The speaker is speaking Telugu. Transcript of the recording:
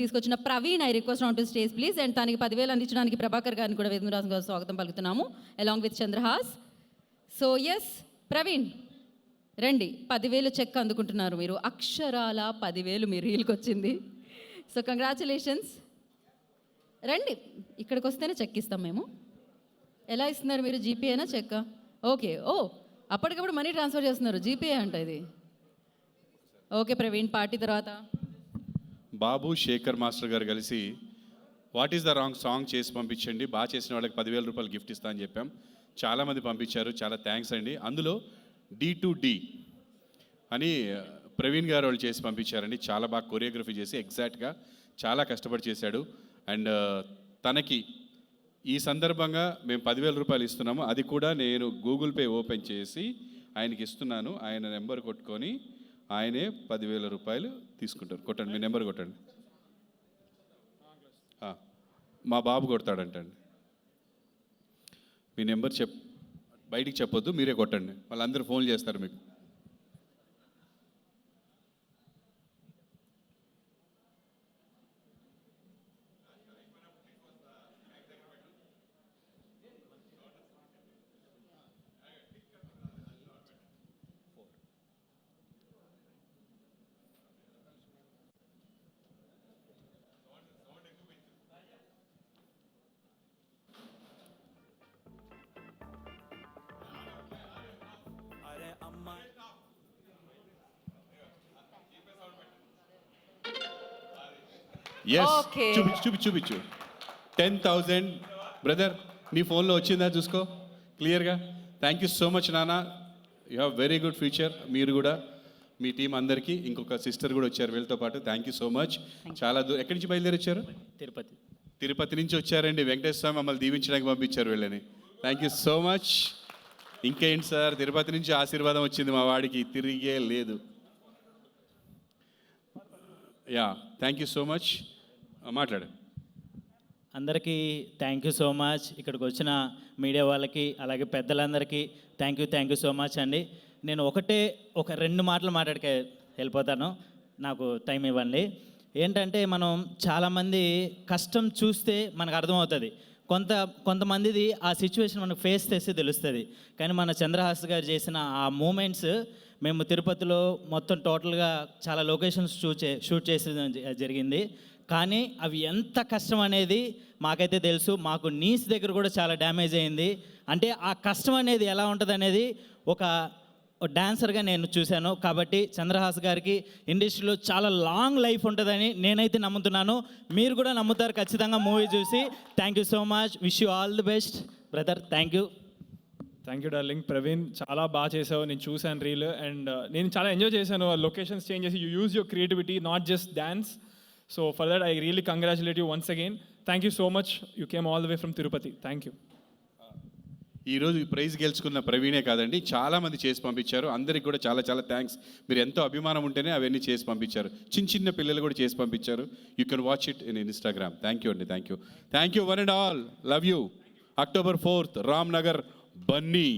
తీసుకొచ్చిన Praveen, I request on to stage please. And తనకి 10,000 అందించడానికి ప్రభాకర్ గారిని కూడా వేదమురాజు గారు స్వాగతం పలుకుతున్నాము along with Chandrahas. So yes Praveen రండి, 10,000 చెక్ అందుకుంటున్నారు మీరు. అక్షరాల 10,000 మీ రీల్కి వచ్చింది. So congratulations. రండి, ఇక్కడికి వస్తేనే చెక్ ఇస్తాం మేము. ఎలా ఇస్తున్నారు మీరు, జీపేనా చెక్కా? ఓకే, ఓ అప్పటికప్పుడు మనీ ట్రాన్స్ఫర్ చేస్తున్నారు, జీపే అంట ఇది. ఓకే ప్రవీణ్, పార్టీ తర్వాత బాబు శేఖర్ మాస్టర్ గారు కలిసి what is the wrong song చేసి పంపించండి, బాగా చేసిన వాళ్ళకి 10,000 రూపాయలు గిఫ్ట్ ఇస్తా అని చెప్పాం. చాలామంది పంపించారు, చాలా థ్యాంక్స్ అండి. అందులో D2D అని ప్రవీణ్ గారు వాళ్ళు చేసి పంపించారండి. చాలా బాగా కొరియోగ్రఫీ చేసి ఎగ్జాక్ట్గా చాలా కష్టపడి చేశాడు. అండ్ తనకి ఈ సందర్భంగా మేము 10,000 రూపాయలు ఇస్తున్నాము. అది కూడా నేను గూగుల్ పే ఓపెన్ చేసి ఆయనకి ఇస్తున్నాను. ఆయన నెంబర్ కొట్టుకొని ఆయనే 10,000 రూపాయలు తీసుకుంటారు. కొట్టండి, మీ నెంబర్ కొట్టండి. మా బాబు కొడతాడంటండి. మీ నెంబర్ బయటికి చెప్పొద్దు, మీరే కొట్టండి, వాళ్ళందరూ ఫోన్ చేస్తారు మీకు. ఎస్, చూపించు 10,000 బ్రదర్, నీ ఫోన్లో వచ్చిందా చూసుకో క్లియర్గా. థ్యాంక్ యూ సో మచ్ నాన్న, you have very good future. మీరు కూడా మీ టీం అందరికీ, ఇంకొక సిస్టర్ కూడా వచ్చారు వీళ్ళతో పాటు. Thank you so much. చాలా ఎక్కడి నుంచి బయలుదేరి వచ్చారు? తిరుపతి నుంచి వచ్చారండి. వెంకటేశ్వర స్వామి మమ్మల్ని దీవించడానికి పంపించారు వీళ్ళని. Thank you so much. ఇంకేంటి సార్, తిరుపతి నుంచి ఆశీర్వాదం వచ్చింది మా వాడికి, తిరిగే లేదు. Yeah, thank you so much. మాట్లాడు. అందరికీ థ్యాంక్ యూ సో మచ్. ఇక్కడికి వచ్చిన మీడియా వాళ్ళకి అలాగే పెద్దలందరికీ థ్యాంక్ యూ సో మచ్ అండి. నేను ఒక 2 మాటలు మాట్లాడికే వెళ్ళిపోతాను, నాకు టైం ఇవ్వండి. ఏంటంటే మనం చాలామంది కష్టం చూస్తే మనకు అర్థమవుతుంది, కొంతమందిది ఆ సిచ్యువేషన్ మనకు ఫేస్ చేస్తే తెలుస్తుంది. కానీ మన చంద్రహాస్ గారు చేసిన ఆ మూమెంట్స్, మేము తిరుపతిలో మొత్తం టోటల్గా చాలా లొకేషన్స్ షూట్ చేసేది జరిగింది. కానీ అవి ఎంత కష్టం అనేది మాకైతే తెలుసు. మాకు నీస్ దగ్గర కూడా చాలా డ్యామేజ్ అయింది. అంటే ఆ కష్టం అనేది ఎలా ఉంటుంది అనేది ఒక డాన్సర్గా నేను చూశాను. కాబట్టి చంద్రహాస్ గారికి ఇండస్ట్రీలో చాలా లాంగ్ లైఫ్ ఉంటుందని నేనైతే నమ్ముతున్నాను. మీరు కూడా నమ్ముతారు ఖచ్చితంగా మూవీ చూసి. Thank you so much, wish you all the best brother. Thank you darling. Praveen, చాలా బాగా చేసావు, నేను చూశాను రీల్. అండ్ నేను చాలా ఎంజాయ్ చేశాను. లొకేషన్స్ చేంజ్ చేసి you use your creativity, not just dance. So for that I really congratulate you once again. Thank you so much. You came all the way from Tirupati. Thank you. ఈరోజు ఈ ప్రైజ్ గెలుచుకున్న ప్రవీణే కాదండి, చాలామంది చేసి పంపించారు. అందరికి కూడా చాలా చాలా థ్యాంక్స్. మీరు ఎంతో అభిమానం ఉంటేనే అవన్నీ చేసి పంపించారు. చిన్న పిల్లలు కూడా చేసి పంపించారు. You can watch it in Instagram. Thank you అండి, thank you one and all. Love you. October 4th, Ramnagar, Bunny.